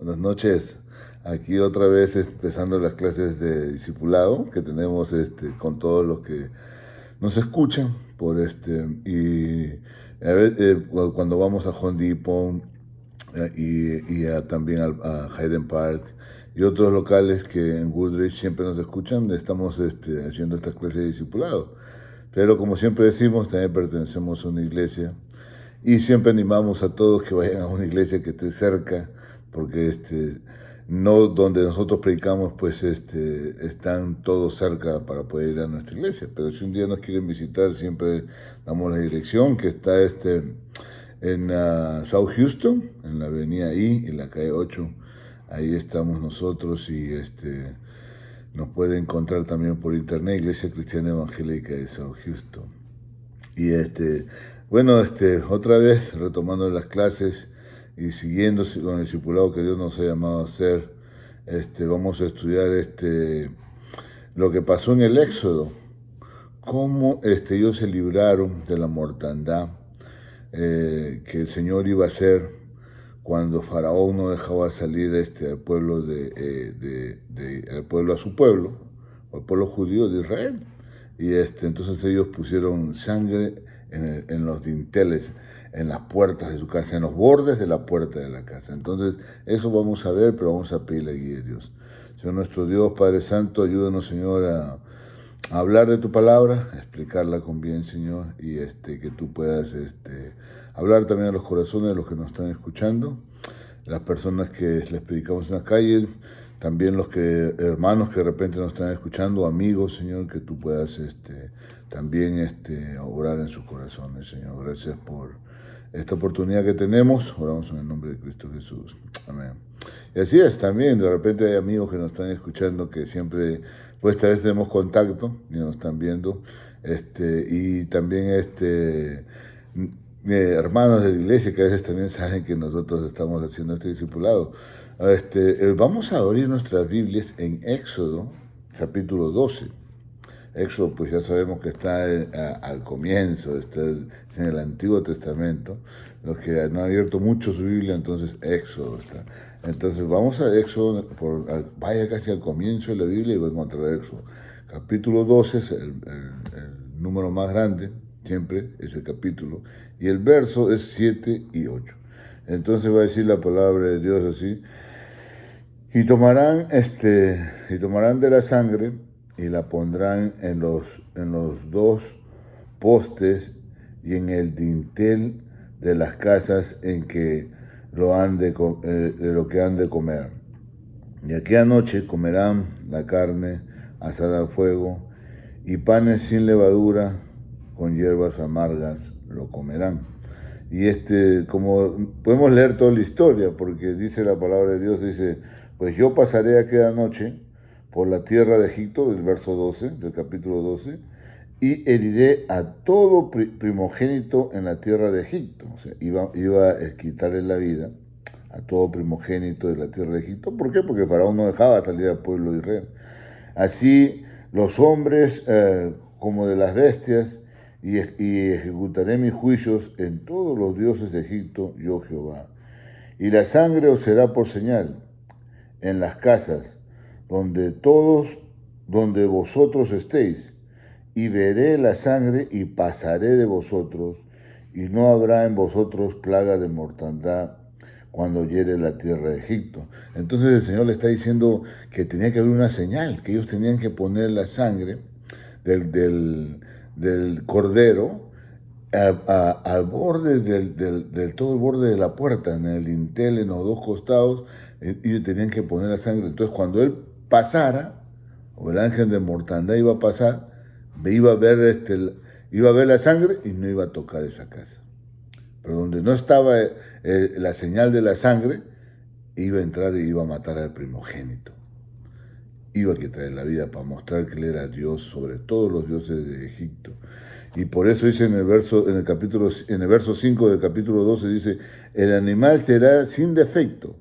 Buenas noches. Aquí otra vez empezando las clases de discipulado que tenemos con todos los que nos escuchan y a ver, cuando vamos a Home Depot también a Hayden Park y otros locales que en Woodridge siempre nos escuchan, estamos haciendo estas clases de discipulado. Pero como siempre decimos, también pertenecemos a una iglesia y siempre animamos a todos que vayan a una iglesia que esté cerca, porque no donde nosotros predicamos, pues están todos cerca para poder ir a nuestra iglesia. Pero si un día nos quieren visitar, siempre damos la dirección que está en South Houston, en la avenida I, en la calle 8. Ahí estamos nosotros y nos puede encontrar también por internet, Iglesia Cristiana Evangélica de South Houston. Y bueno, otra vez retomando las clases y siguiendo con el discipulado que Dios nos ha llamado a hacer, vamos a estudiar lo que pasó en el Éxodo, cómo ellos se libraron de la mortandad que el Señor iba a hacer cuando Faraón no dejaba salir al pueblo al pueblo a su pueblo, al pueblo judío de Israel. Y entonces ellos pusieron sangre en los dinteles, en las puertas de su casa, en los bordes de la puerta de la casa. Entonces eso vamos a ver, pero vamos a pedir la guía de Dios. Señor nuestro Dios, Padre Santo, ayúdanos, Señor, a hablar de tu palabra, a explicarla con bien, Señor, y que tú puedas hablar también a los corazones de los que nos están escuchando, las personas que les predicamos en las calles, también hermanos que de repente nos están escuchando, amigos, Señor, que tú puedas también obrar en sus corazones, Señor. Gracias por esta oportunidad que tenemos. Oramos en el nombre de Cristo Jesús. Amén. Y así es, también de repente hay amigos que nos están escuchando que siempre, pues tal vez tenemos contacto y nos están viendo, y también hermanos de la iglesia que a veces también saben que nosotros estamos haciendo este discipulado. Vamos a abrir nuestras Biblias en Éxodo, capítulo 12. Éxodo, pues ya sabemos que está al comienzo, está en el Antiguo Testamento. Los que no han abierto mucho su Biblia, entonces Éxodo está. Entonces vamos a Éxodo, vaya casi al comienzo de la Biblia y va a encontrar Éxodo. Capítulo 12 es el número más grande, siempre es el capítulo, y el verso es 7 y 8. Entonces va a decir la palabra de Dios así: y tomarán de la sangre y la pondrán en los dos postes y en el dintel de las casas en que lo que han de comer. Y aquella noche comerán la carne asada al fuego y panes sin levadura con hierbas amargas lo comerán. Y como podemos leer toda la historia, porque dice la palabra de Dios, dice: pues yo pasaré aquella noche por la tierra de Egipto, del verso 12, del capítulo 12, y heriré a todo primogénito en la tierra de Egipto. O sea, iba a quitarle la vida a todo primogénito de la tierra de Egipto. ¿Por qué? Porque Faraón no dejaba salir al pueblo de Israel. Así los hombres como de las bestias, y ejecutaré mis juicios en todos los dioses de Egipto, yo Jehová. Y la sangre os será por señal en las casas donde vosotros estéis, y veré la sangre y pasaré de vosotros, y no habrá en vosotros plaga de mortandad cuando hiere la tierra de Egipto. Entonces el Señor le está diciendo que tenía que haber una señal, que ellos tenían que poner la sangre del cordero al borde del todo el borde de la puerta, en el dintel, en los dos costados, y tenían que poner la sangre. Entonces cuando él pasara, o el ángel de mortandad iba a pasar, iba a ver la sangre y no iba a tocar esa casa. Pero donde no estaba la señal de la sangre, iba a entrar y iba a matar al primogénito. Iba a quitarle la vida para mostrar que él era Dios sobre todos los dioses de Egipto. Y por eso dice en el verso 5 del capítulo 12, dice: el animal será sin defecto,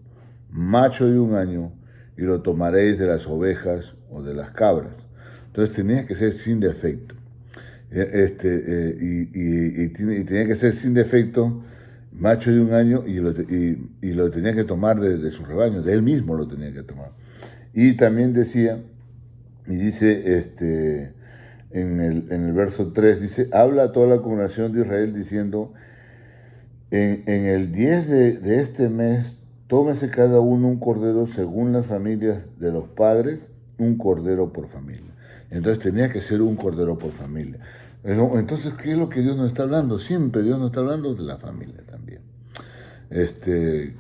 macho de 1 año, y lo tomaréis de las ovejas o de las cabras. Entonces tenía que ser sin defecto. Y tenía que ser sin defecto, macho de 1 año, y lo tenía que tomar de su rebaño, de él mismo lo tenía que tomar. Y también decía, y dice en el verso 3, dice, habla a toda la congregación de Israel diciendo, en el 10 de este mes, tómese cada uno un cordero según las familias de los padres, un cordero por familia. Entonces tenía que ser un cordero por familia. Entonces, ¿qué es lo que Dios nos está hablando? Siempre Dios nos está hablando de la familia también. Este,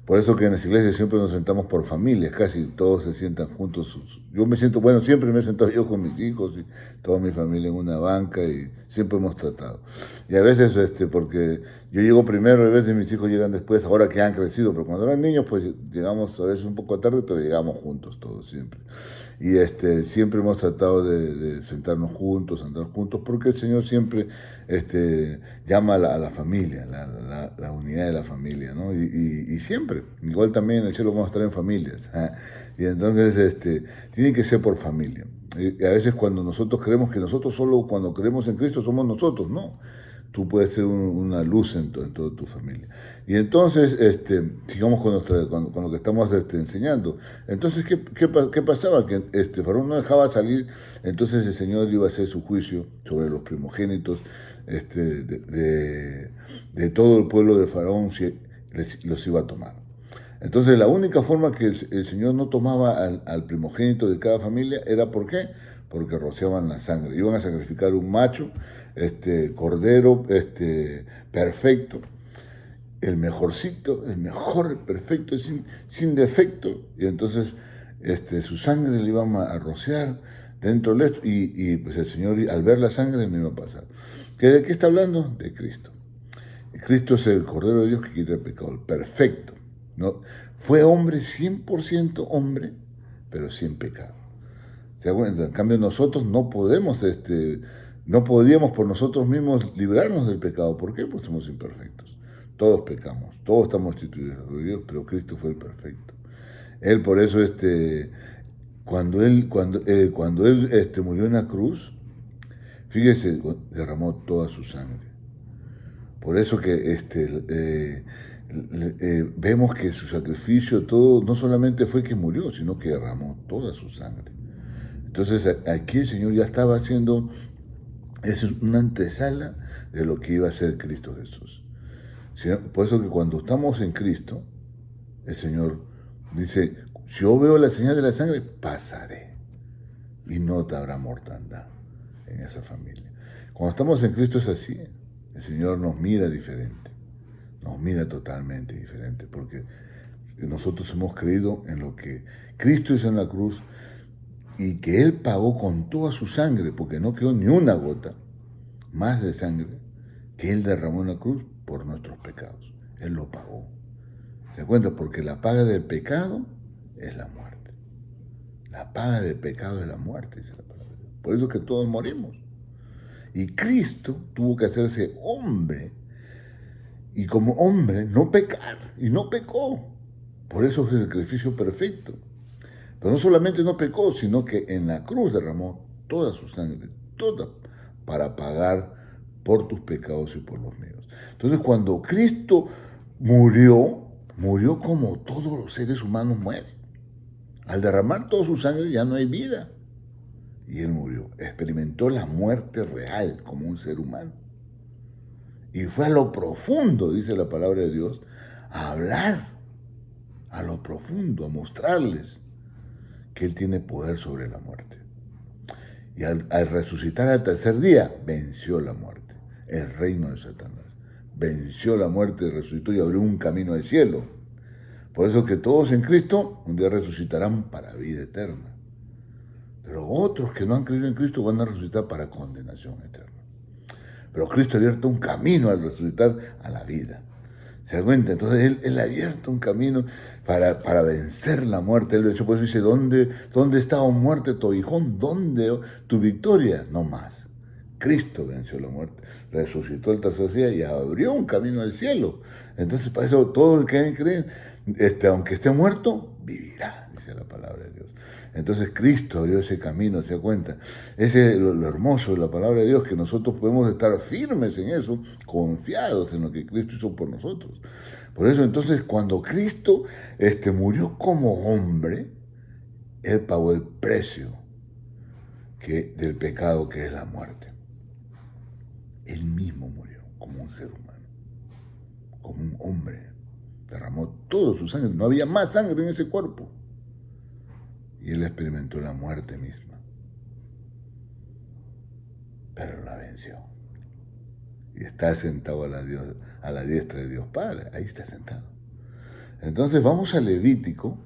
por eso que en las iglesias siempre nos sentamos por familias, casi todos se sientan juntos. Yo me siento, bueno, siempre me he sentado yo con mis hijos y toda mi familia en una banca y siempre hemos tratado. Y a veces, porque yo llego primero, a veces mis hijos llegan después, ahora que han crecido, pero cuando eran niños, pues llegamos a veces un poco tarde, pero llegamos juntos todos siempre. Y siempre hemos tratado de sentarnos juntos, andar juntos, porque el Señor siempre llama a la familia, la unidad de la familia, ¿no? Y siempre, igual también en el cielo vamos a estar en familias. Y entonces tiene que ser por familia. Y a veces cuando nosotros creemos que nosotros solo cuando creemos en Cristo somos nosotros, no. Tú puedes ser una luz en toda tu familia. Y entonces, sigamos con lo que estamos enseñando. Entonces, ¿qué pasaba? Que Faraón no dejaba salir, entonces el Señor iba a hacer su juicio sobre los primogénitos de todo el pueblo de Faraón, si los iba a tomar. Entonces, la única forma que el Señor no tomaba al primogénito de cada familia era ¿por qué? Porque rociaban la sangre. Iban a sacrificar un macho, cordero, perfecto, el mejorcito, el mejor, perfecto, sin defecto. Y entonces su sangre le iban a rociar dentro de esto. Y pues el Señor, al ver la sangre, no iba a pasar. ¿De qué está hablando? De Cristo. Cristo es el Cordero de Dios que quita el pecado, el perfecto. ¿No? Fue hombre, 100% hombre, pero sin pecado. ¿Se da cuenta? En cambio nosotros no podemos, no podíamos por nosotros mismos librarnos del pecado. ¿Por qué? Pues somos imperfectos. Todos pecamos, todos estamos instituidos por Dios, pero Cristo fue el perfecto. Él por eso, cuando él murió en la cruz, fíjese, derramó toda su sangre. Por eso que vemos que su sacrificio, todo, no solamente fue que murió, sino que derramó toda su sangre. Entonces aquí el Señor ya estaba haciendo, es una antesala de lo que iba a ser Cristo Jesús. Por eso que cuando estamos en Cristo, el Señor dice, si yo veo la señal de la sangre, pasaré y no te habrá mortandad en esa familia. Cuando estamos en Cristo es así. El Señor nos mira diferente, nos mira totalmente diferente, porque nosotros hemos creído en lo que Cristo hizo en la cruz y que Él pagó con toda su sangre, porque no quedó ni una gota más de sangre que Él derramó en la cruz por nuestros pecados. Él lo pagó. ¿Se da cuenta? Porque la paga del pecado es la muerte. La paga del pecado es la muerte, dice la palabra. Por eso es que todos morimos. Y Cristo tuvo que hacerse hombre y como hombre no pecar, y no pecó. Por eso es el sacrificio perfecto. Pero no solamente no pecó, sino que en la cruz derramó toda su sangre, toda, para pagar por tus pecados y por los míos. Entonces cuando Cristo murió como todos los seres humanos mueren. Al derramar toda su sangre ya no hay vida. Y Él murió, experimentó la muerte real como un ser humano. Y fue a lo profundo, dice la palabra de Dios, a hablar a lo profundo, a mostrarles que Él tiene poder sobre la muerte. Y al resucitar al tercer día, venció la muerte, el reino de Satanás. Venció la muerte, resucitó y abrió un camino al cielo. Por eso que todos en Cristo un día resucitarán para vida eterna. Pero otros que no han creído en Cristo van a resucitar para condenación eterna. Pero Cristo ha abierto un camino al resucitar a la vida. ¿Se da cuenta? Entonces Él ha abierto un camino para vencer la muerte. Él venció, por eso dice, ¿dónde está, oh muerte, tu aguijón? ¿Dónde tu victoria? No más. Cristo venció la muerte, resucitó el tercer día y abrió un camino al cielo. Entonces, para eso todo el que cree, aunque esté muerto, vivirá, dice la palabra de Dios. Entonces Cristo abrió ese camino, se da cuenta. Ese es lo hermoso de la palabra de Dios, que nosotros podemos estar firmes en eso, confiados en lo que Cristo hizo por nosotros. Por eso entonces cuando Cristo murió como hombre, Él pagó el precio del pecado que es la muerte. Él mismo murió como un ser humano, como un hombre. Derramó toda su sangre, no había más sangre en ese cuerpo. Y Él experimentó la muerte misma. Pero la venció. Y está sentado a la diestra de Dios Padre. Ahí está sentado. Entonces vamos a Levítico.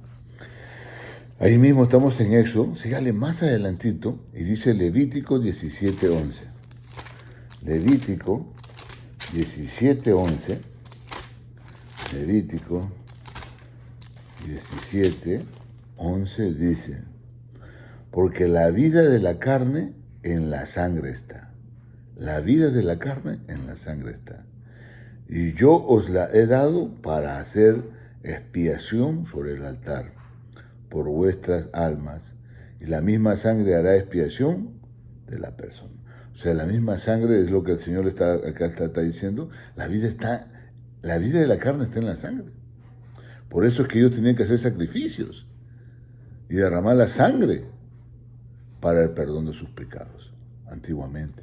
Ahí mismo estamos en Éxodo. Sígale más adelantito. Y dice Levítico 17:11. Levítico 17:11. Levítico 17:11 dice: porque la vida de la carne en la sangre está. La vida de la carne en la sangre está. Y yo os la he dado para hacer expiación sobre el altar por vuestras almas. Y la misma sangre hará expiación de la persona. O sea, la misma sangre es lo que el Señor está diciendo. La vida de la carne está en la sangre. Por eso es que ellos tenían que hacer sacrificios y derramar la sangre para el perdón de sus pecados, antiguamente.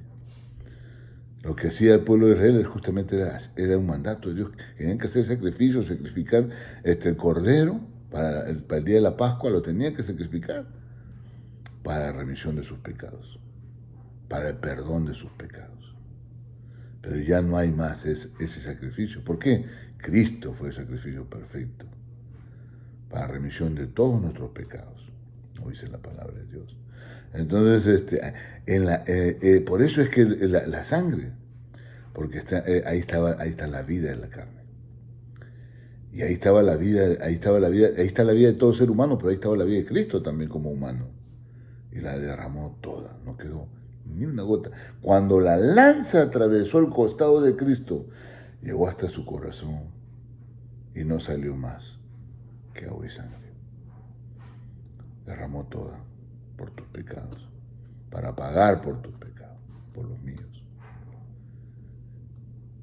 Lo que hacía el pueblo de Israel justamente era un mandato de Dios. Tenían que hacer sacrificios, sacrificar el cordero para el día de la Pascua, lo tenían que sacrificar para la remisión de sus pecados, para el perdón de sus pecados. Pero ya no hay más ese sacrificio. ¿Por qué? Cristo fue el sacrificio perfecto para remisión de todos nuestros pecados, como dice la palabra de Dios. Entonces, por eso es que la sangre, porque ahí está la vida de la carne. Y ahí está la vida de todo ser humano, pero ahí estaba la vida de Cristo también como humano. Y la derramó toda, no quedó ni una gota. Cuando la lanza atravesó el costado de Cristo, llegó hasta su corazón y no salió más que agua y sangre. Derramó toda por tus pecados, para pagar por tus pecados, por los míos.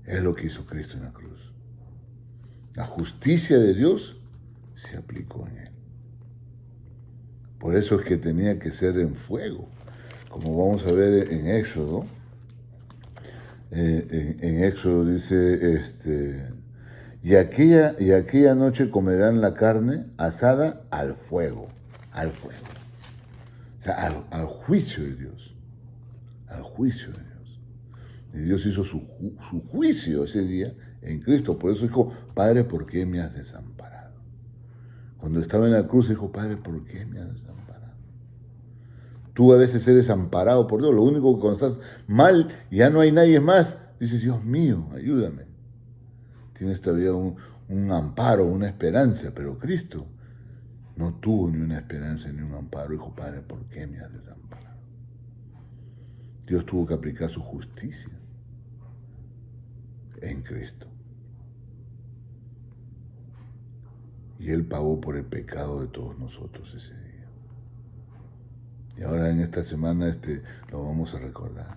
Es lo que hizo Cristo en la cruz. La justicia de Dios se aplicó en Él. Por eso es que tenía que ser en fuego, como vamos a ver en Éxodo. En Éxodo dice, y aquella noche comerán la carne asada al fuego. O sea, al juicio de Dios. Al juicio de Dios. Y Dios hizo su juicio ese día en Cristo. Por eso dijo: Padre, ¿por qué me has desamparado? Cuando estaba en la cruz dijo: Padre, ¿por qué me has desamparado? Tú a veces eres desamparado por Dios. Lo único que cuando estás mal y ya no hay nadie más, dices: Dios mío, ayúdame. Tienes todavía un amparo, una esperanza. Pero Cristo no tuvo ni una esperanza ni un amparo. Dijo: Padre, ¿por qué me has desamparado? Dios tuvo que aplicar su justicia en Cristo. Y Él pagó por el pecado de todos nosotros ese día. Y ahora en esta semana lo vamos a recordar.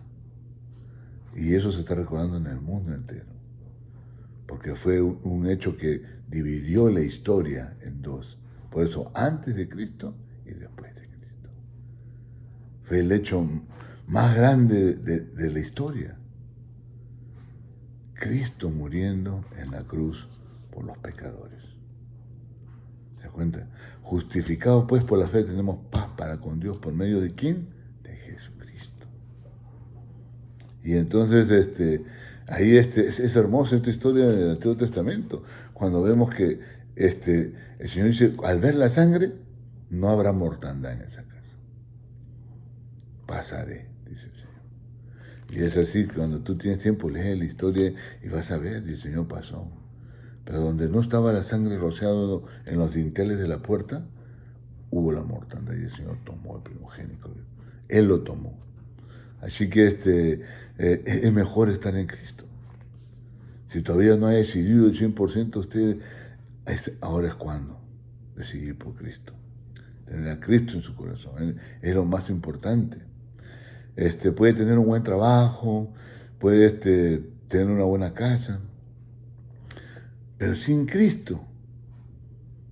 Y eso se está recordando en el mundo entero. Porque fue un hecho que dividió la historia en dos. Por eso, antes de Cristo y después de Cristo. Fue el hecho más grande de la historia. Cristo muriendo en la cruz por los pecadores. ¿Se da cuenta? Justificados pues por la fe tenemos paz para con Dios. ¿Por medio de quién? De Jesucristo. Y entonces ahí es hermosa esta historia del Antiguo Testamento. Cuando vemos que el Señor dice: al ver la sangre, no habrá mortandad en esa casa. Pasaré, dice el Señor. Y es así, cuando tú tienes tiempo, lees la historia y vas a ver, y el Señor pasó. Pero donde no estaba la sangre rociada en los dinteles de la puerta, hubo la mortandad y el Señor tomó el primogénito. Él lo tomó. Así que es mejor estar en Cristo. Si todavía no ha decidido el 100%, ahora es cuando de seguir por Cristo. Tener a Cristo en su corazón es lo más importante. Puede tener un buen trabajo, puede tener una buena casa, pero sin Cristo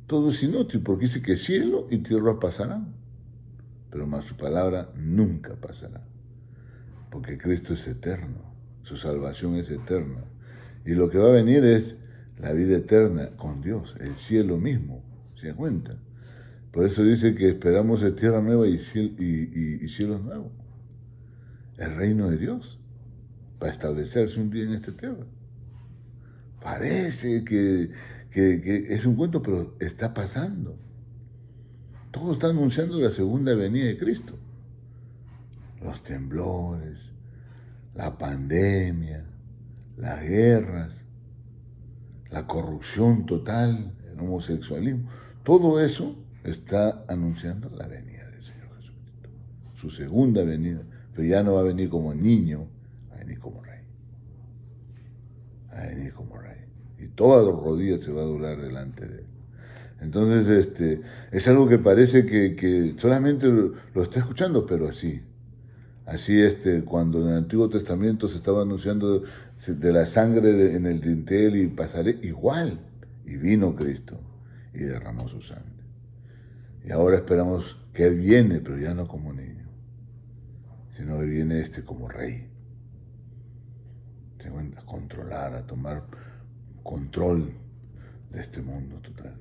todo es inútil, porque dice que cielo y tierra pasarán, pero más su palabra nunca pasará, porque Cristo es eterno, su salvación es eterna, y lo que va a venir es la vida eterna con Dios, el cielo mismo, ¿se dan cuenta? Por eso dice que esperamos de tierra nueva y cielos nuevos, el reino de Dios, para establecerse un día en esta tierra. Parece que es un cuento, pero está pasando. Todo está anunciando la segunda venida de Cristo. Los temblores, la pandemia, las guerras, la corrupción total, el homosexualismo, todo eso está anunciando la venida del Señor Jesucristo. Su segunda venida, pero ya no va a venir como niño, va a venir como rey. Va a venir como rey. Y toda rodilla se va a doblar delante de él. Entonces, es algo que parece que solamente lo está escuchando, pero así. Así, cuando en el Antiguo Testamento se estaba anunciando de la sangre en el dintel y pasaré, igual. Y vino Cristo y derramó su sangre. Y ahora esperamos que Él viene, pero ya no como niño, sino que viene como rey. A controlar, a tomar control de este mundo total.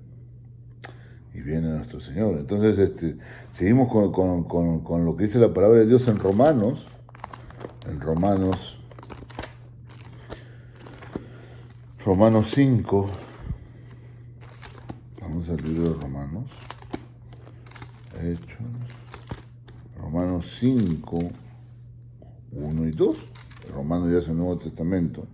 Y viene nuestro Señor. Entonces, seguimos con lo que dice la palabra de Dios en Romanos. En Romanos 5. Vamos al libro de Romanos. Hechos. Romanos 5, 1 y 2. Romanos ya es el Nuevo Testamento.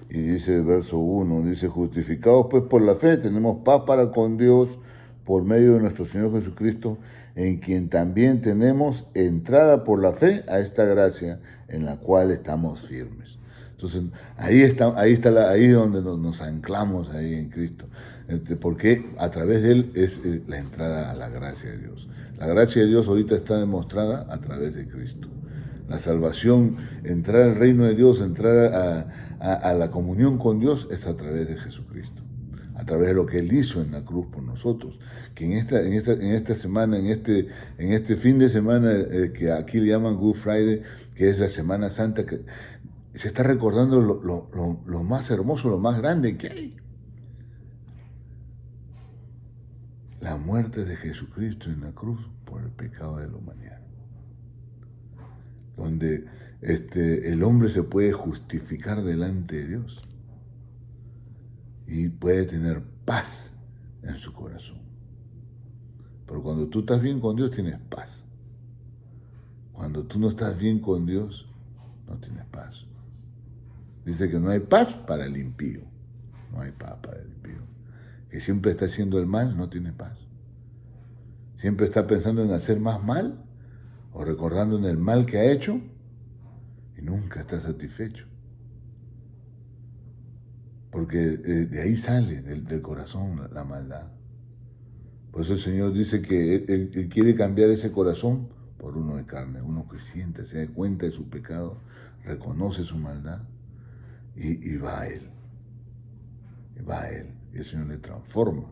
Y dice el verso 1, dice, justificados pues por la fe, tenemos paz para con Dios por medio de nuestro Señor Jesucristo, en quien también tenemos entrada por la fe a esta gracia en la cual estamos firmes. Entonces, ahí es donde nos anclamos ahí en Cristo, porque a través de Él es la entrada a la gracia de Dios. La gracia de Dios ahorita está demostrada a través de Cristo. La salvación, entrar al reino de Dios, entrar a la comunión con Dios es a través de Jesucristo, a través de lo que Él hizo en la cruz por nosotros. Que en esta semana, en este fin de semana, que aquí le llaman Good Friday, que es la Semana Santa, que se está recordando lo más hermoso, lo más grande que hay. La muerte de Jesucristo en la cruz por el pecado de la humanidad. Donde el hombre se puede justificar delante de Dios y puede tener paz en su corazón. Pero cuando tú estás bien con Dios, tienes paz. Cuando tú no estás bien con Dios, no tienes paz. Dice que no hay paz para el impío. No hay paz para el impío. Que siempre está haciendo el mal, no tiene paz. Siempre está pensando en hacer más mal o recordando en el mal que ha hecho y nunca está satisfecho. Porque de ahí sale, del corazón, la maldad. Por eso el Señor dice que Él quiere cambiar ese corazón por uno de carne, uno que siente, se da cuenta de su pecado, reconoce su maldad y va a Él. Y va a Él. Y el Señor le transforma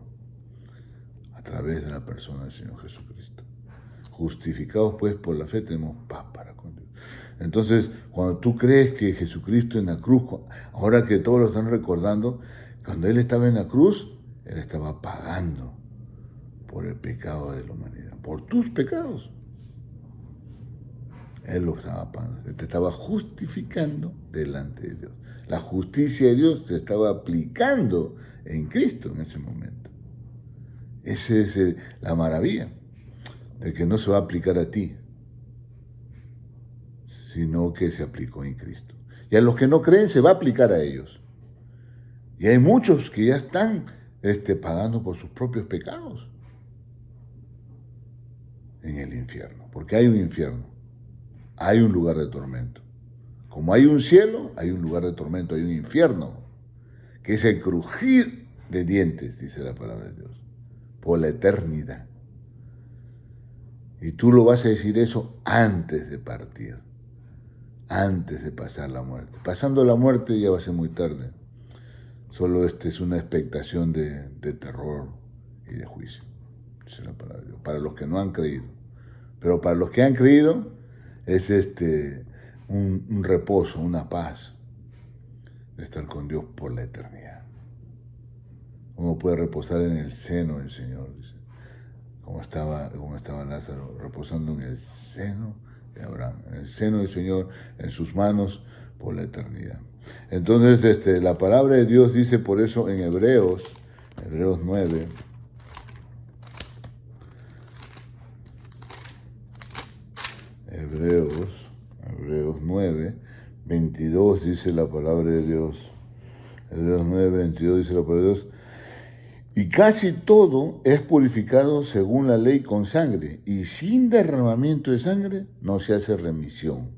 a través de la persona del Señor Jesucristo. Justificados pues por la fe tenemos paz para con Dios. Entonces, cuando tú crees que Jesucristo en la cruz, ahora que todos lo están recordando, cuando Él estaba en la cruz, Él estaba pagando por el pecado de la humanidad, por tus pecados. Él lo estaba pagando, te estaba justificando delante de Dios. La justicia de Dios se estaba aplicando en Cristo en ese momento. Esa es la maravilla, de que no se va a aplicar a ti, sino que se aplicó en Cristo. Y a los que no creen se va a aplicar a ellos. Y hay muchos que ya están pagando por sus propios pecados en el infierno, porque hay un infierno, hay un lugar de tormento. Como hay un cielo, hay un lugar de tormento, hay un infierno, que es el crujir de dientes, dice la palabra de Dios. por la eternidad. Y tú lo vas a decir eso antes de partir, antes de pasar la muerte. Pasando la muerte ya va a ser muy tarde. Solo es una expectación de terror y de juicio. Esa es la palabra de Dios. Para los que no han creído. Pero para los que han creído es un reposo, una paz de estar con Dios por la eternidad. Uno puede reposar en el seno del Señor, dice. Como estaba Lázaro, reposando en el seno de Abraham, en el seno del Señor, en sus manos por la eternidad. Entonces, la palabra de Dios dice por eso en Hebreos 9, Hebreos 9, 22 dice la palabra de Dios. Hebreos 9, 22 dice la palabra de Dios. Y casi todo es purificado según la ley con sangre, y sin derramamiento de sangre no se hace remisión.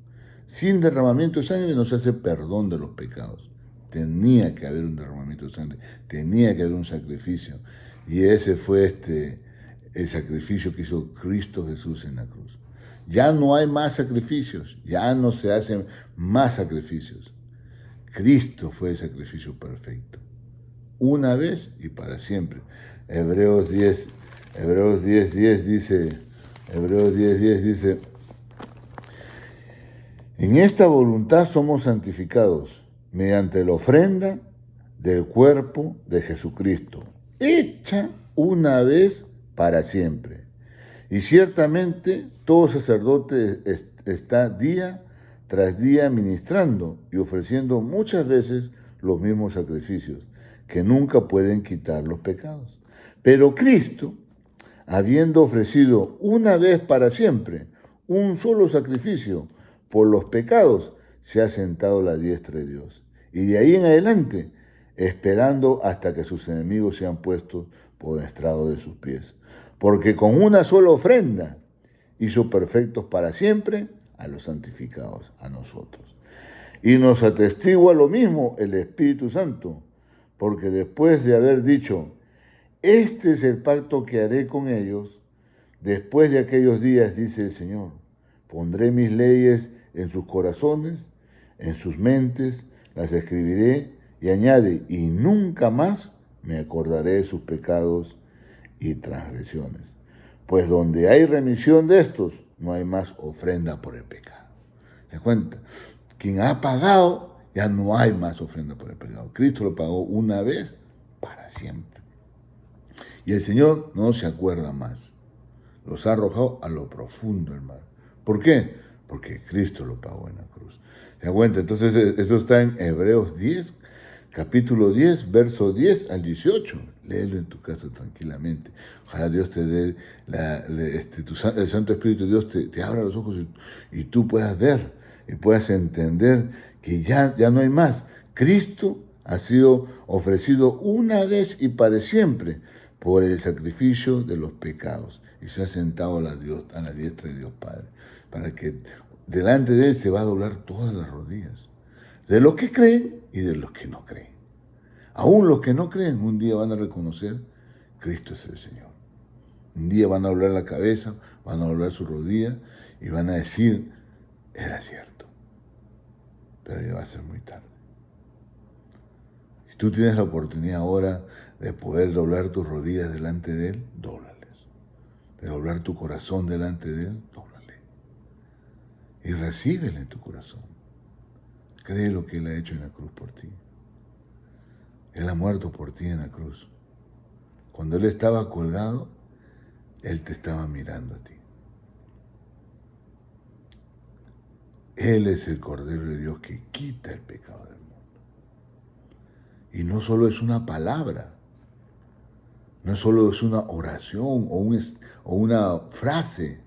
Sin derramamiento de sangre no se hace perdón de los pecados. Tenía que haber un derramamiento de sangre, tenía que haber un sacrificio. Y ese fue el sacrificio que hizo Cristo Jesús en la cruz. Ya no hay más sacrificios, ya no se hacen más sacrificios. Cristo fue el sacrificio perfecto. Una vez y para siempre. Hebreos 10 dice, en esta voluntad somos santificados mediante la ofrenda del cuerpo de Jesucristo, hecha una vez para siempre. Y ciertamente todo sacerdote está día tras día ministrando y ofreciendo muchas veces los mismos sacrificios, que nunca pueden quitar los pecados. Pero Cristo, habiendo ofrecido una vez para siempre un solo sacrificio por los pecados, se ha sentado a la diestra de Dios. Y de ahí en adelante, esperando hasta que sus enemigos sean puestos por estrado de sus pies. Porque con una sola ofrenda hizo perfectos para siempre a los santificados, a nosotros. Y nos atestigua lo mismo el Espíritu Santo, porque después de haber dicho, este es el pacto que haré con ellos, después de aquellos días, dice el Señor, pondré mis leyes en sus corazones, en sus mentes, las escribiré, y añade, y nunca más me acordaré de sus pecados y transgresiones. Pues donde hay remisión de estos, no hay más ofrenda por el pecado. ¿Se da cuenta? Quien ha pagado, ya no hay más ofrenda por el pecado. Cristo lo pagó una vez para siempre. Y el Señor no se acuerda más. Los ha arrojado a lo profundo del mar. ¿Por qué? Porque Cristo lo pagó en la cruz. ¿Se da cuenta? Entonces, eso está en Hebreos 10, capítulo 10, verso 10 al 18. Léelo en tu casa tranquilamente. Ojalá Dios te dé, el Santo Espíritu de Dios te abra los ojos y tú puedas ver y puedas entender que ya no hay más. Cristo ha sido ofrecido una vez y para siempre por el sacrificio de los pecados y se ha sentado a la diestra de Dios Padre, para que delante de Él se va a doblar todas las rodillas, de los que creen y de los que no creen. Aún los que no creen un día van a reconocer Cristo es el Señor. Un día van a doblar la cabeza, van a doblar su rodilla y van a decir, era cierto, pero ya va a ser muy tarde. Si tú tienes la oportunidad ahora de poder doblar tus rodillas delante de Él, dóblales. De doblar tu corazón delante de Él, dóblale. Y recíbele en tu corazón. Cree lo que Él ha hecho en la cruz por ti. Él ha muerto por ti en la cruz. Cuando Él estaba colgado, Él te estaba mirando a ti. Él es el Cordero de Dios que quita el pecado del mundo. Y no solo es una palabra, no solo es una oración o una frase,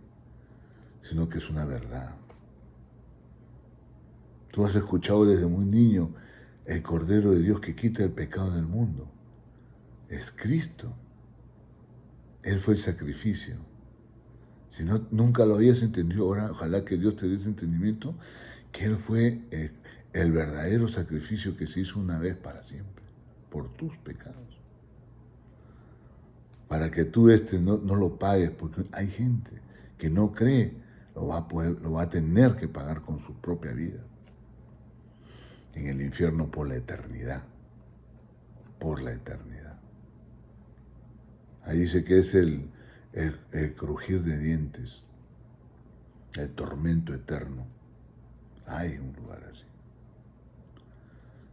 sino que es una verdad. Tú has escuchado desde muy niño el Cordero de Dios que quita el pecado del mundo. Es Cristo. Él fue el sacrificio. Si no, nunca lo habías entendido, ahora ojalá que Dios te dé ese entendimiento, que Él fue el verdadero sacrificio que se hizo una vez para siempre, por tus pecados. para que tú no lo pagues, porque hay gente que no cree, lo va a tener que pagar con su propia vida en el infierno por la eternidad, por la eternidad. Ahí dice que es el crujir de dientes, el tormento eterno. Hay un lugar así.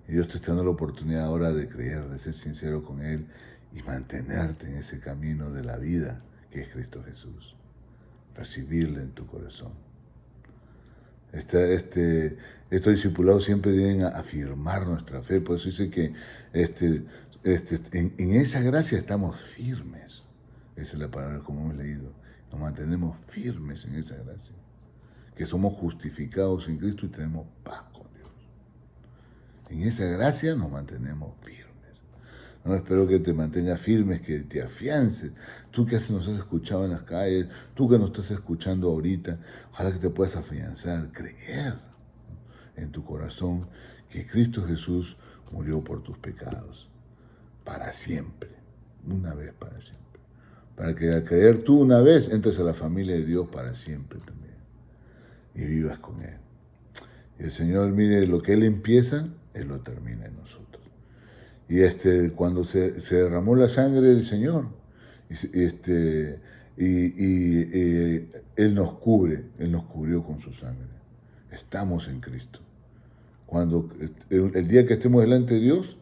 Y Dios te está dando la oportunidad ahora de creer, de ser sincero con Él y mantenerte en ese camino de la vida que es Cristo Jesús. Recibirle en tu corazón. Estos discipulados siempre vienen a afirmar nuestra fe, por eso dice que en esa gracia estamos firmes. Esa es la palabra como hemos leído. Nos mantenemos firmes en esa gracia. Que somos justificados en Cristo y tenemos paz con Dios. En esa gracia nos mantenemos firmes. No, espero que te mantengas firmes, que te afiances. Tú que nos has escuchado en las calles, tú que nos estás escuchando ahorita, ojalá que te puedas afianzar, creer en tu corazón que Cristo Jesús murió por tus pecados, para siempre, una vez para siempre. Para que al creer tú una vez, entres a la familia de Dios para siempre también y vivas con Él. Y el Señor, mire, lo que Él empieza, Él lo termina en nosotros. Y cuando se derramó la sangre del Señor, Él nos cubrió con su sangre. Estamos en Cristo. Cuando el día que estemos delante de Dios,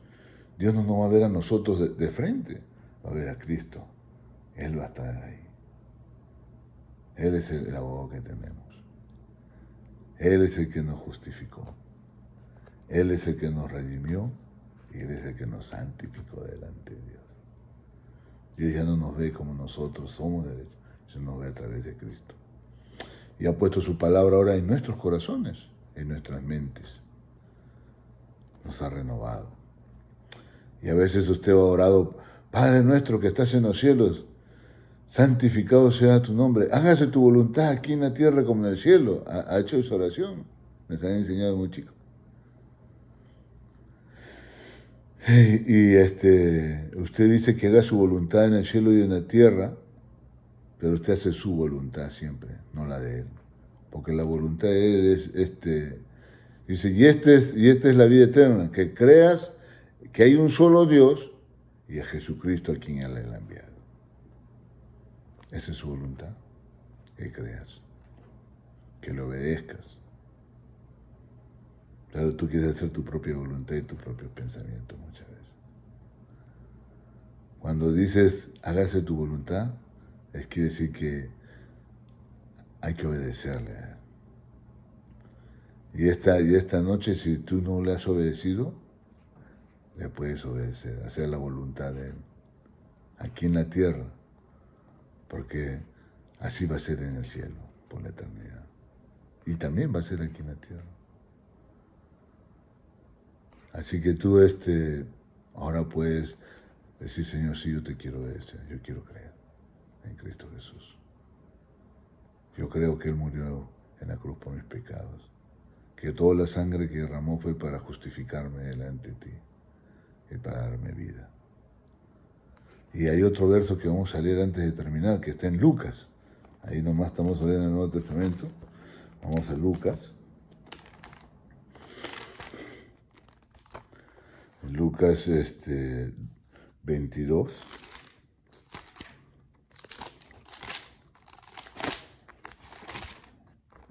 Dios no nos va a ver a nosotros de frente, va a ver a Cristo. Él va a estar ahí. Él es el abogado que tenemos. Él es el que nos justificó. Él es el que nos redimió. Y Él es el que nos santificó delante de Dios. Dios ya no nos ve como nosotros somos derechos, sino nos ve a través de Cristo. Y ha puesto su palabra ahora en nuestros corazones, en nuestras mentes. Nos ha renovado. Y a veces usted ha orado, Padre nuestro que estás en los cielos, santificado sea tu nombre, hágase tu voluntad aquí en la tierra como en el cielo. Ha hecho esa oración, les han enseñado muy chicos. Y usted dice que haga su voluntad en el cielo y en la tierra, pero usted hace su voluntad siempre, no la de Él. Porque la voluntad de Él es, dice, y esta es la vida eterna, que creas que hay un solo Dios y a Jesucristo a quien Él le ha enviado. Esa es su voluntad, que creas, que le obedezcas. Claro, tú quieres hacer tu propia voluntad y tus propios pensamientos muchas veces. Cuando dices, hágase tu voluntad, quiere decir que hay que obedecerle a Él. Y esta noche, si tú no le has obedecido, le puedes obedecer, hacer la voluntad de Él, aquí en la tierra, porque así va a ser en el cielo, por la eternidad. Y también va a ser aquí en la tierra. Así que tú ahora puedes decir, Señor, sí, yo te quiero obedecer, yo quiero creer en Cristo Jesús. Yo creo que Él murió en la cruz por mis pecados, que toda la sangre que derramó fue para justificarme delante de ti y para darme vida. Y hay otro verso que vamos a leer antes de terminar, que está en Lucas. Ahí nomás estamos leyendo el Nuevo Testamento. Vamos a Lucas. Lucas 22.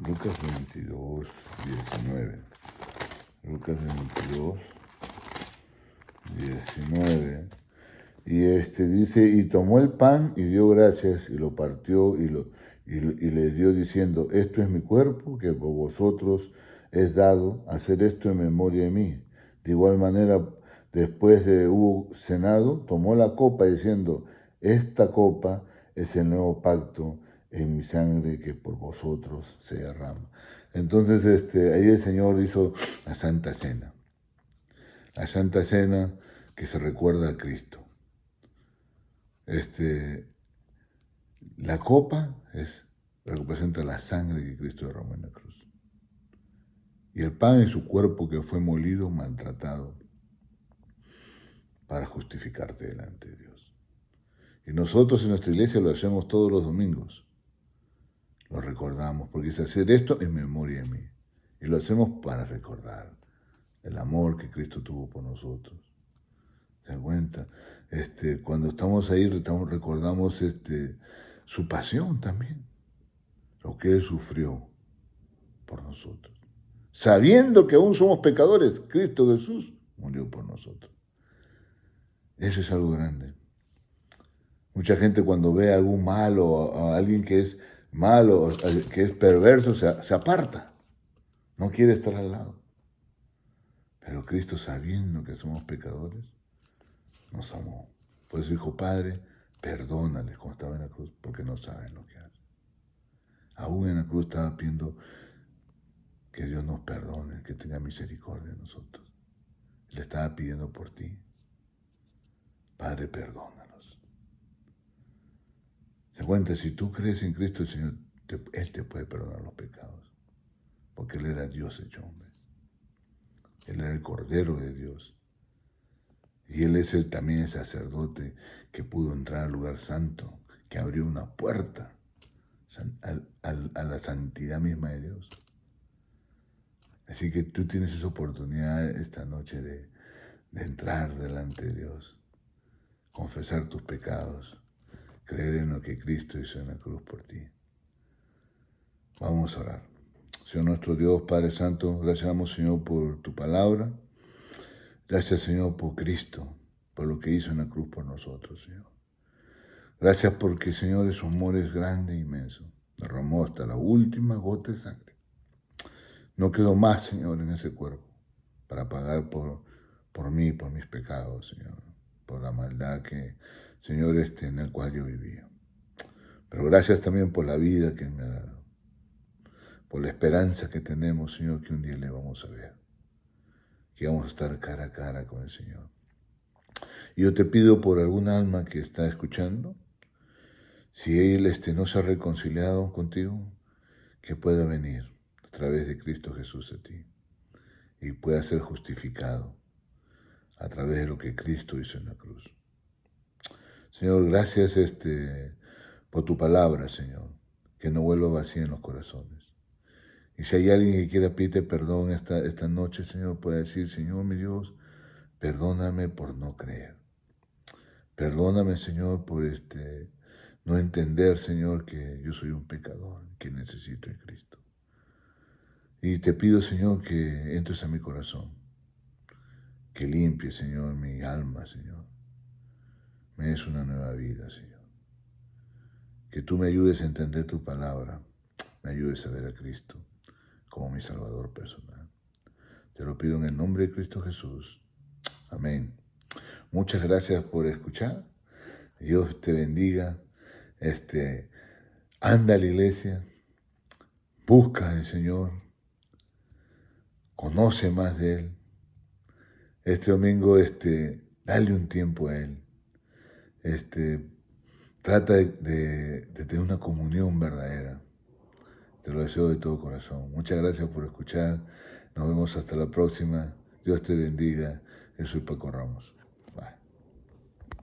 Lucas 22, 19. Lucas 22, 19. Y dice, y tomó el pan y dio gracias y lo partió y le dio diciendo, esto es mi cuerpo que por vosotros es dado, hacer esto en memoria de mí. De igual manera, después de hubo cenado, tomó la copa diciendo, esta copa es el nuevo pacto en mi sangre que por vosotros se derrama. Entonces ahí el Señor hizo la Santa Cena. La Santa Cena que se recuerda a Cristo. La copa representa la sangre que Cristo derramó en la cruz. Y el pan es su cuerpo que fue molido, maltratado, para justificarte delante de Dios. Y nosotros en nuestra iglesia lo hacemos todos los domingos. Lo recordamos, porque es hacer esto en memoria de mí. Y lo hacemos para recordar el amor que Cristo tuvo por nosotros. ¿Se dan cuenta? Cuando estamos ahí, recordamos su pasión también. Lo que Él sufrió por nosotros. Sabiendo que aún somos pecadores, Cristo Jesús murió por nosotros. Eso es algo grande. Mucha gente cuando ve a algún malo, a alguien que es malo, que es perverso, se aparta. No quiere estar al lado. Pero Cristo, sabiendo que somos pecadores, nos amó. Por eso dijo, Padre, perdónales, como estaba en la cruz, porque no saben lo que hacen. Aún en la cruz estaba pidiendo que Dios nos perdone, que tenga misericordia de nosotros. Le estaba pidiendo por ti. Padre, perdónalos. Se cuenta, si tú crees en Cristo, el Señor, Él te puede perdonar los pecados. Porque Él era Dios hecho hombre. Él era el Cordero de Dios. Y Él es también el sacerdote que pudo entrar al lugar santo, que abrió una puerta a la santidad misma de Dios. Así que tú tienes esa oportunidad esta noche de entrar delante de Dios, confesar tus pecados, creer en lo que Cristo hizo en la cruz por ti. Vamos a orar. Señor nuestro Dios, Padre Santo, gracias damos, Señor, por tu palabra. Gracias, Señor, por Cristo, por lo que hizo en la cruz por nosotros, Señor. Gracias porque, Señor, su amor es grande e inmenso. Derramó hasta la última gota de sangre. No quedó más, Señor, en ese cuerpo para pagar por mí, por mis pecados, Señor, por la maldad que, Señor, en el cual yo vivía. Pero gracias también por la vida que Él me ha dado, por la esperanza que tenemos, Señor, que un día le vamos a ver, que vamos a estar cara a cara con el Señor. Y yo te pido por algún alma que está escuchando, si él no se ha reconciliado contigo, que pueda venir a través de Cristo Jesús a ti y pueda ser justificado a través de lo que Cristo hizo en la cruz. Señor, gracias por tu palabra, Señor, que no vuelva vacía en los corazones. Y si hay alguien que quiera pedirte perdón esta noche, Señor, puede decir, Señor, mi Dios, perdóname por no creer. Perdóname, Señor, por no entender, Señor, que yo soy un pecador, que necesito en Cristo. Y te pido, Señor, que entres a mi corazón, que limpie, Señor, mi alma, Señor. Me des una nueva vida, Señor. Que tú me ayudes a entender tu palabra, me ayudes a ver a Cristo como mi Salvador personal. Te lo pido en el nombre de Cristo Jesús. Amén. Muchas gracias por escuchar. Dios te bendiga. Anda a la iglesia, busca al Señor, conoce más de Él. Este domingo, dale un tiempo a Él. Trata de tener una comunión verdadera. Te lo deseo de todo corazón. Muchas gracias por escuchar. Nos vemos hasta la próxima. Dios te bendiga. Yo soy Paco Ramos.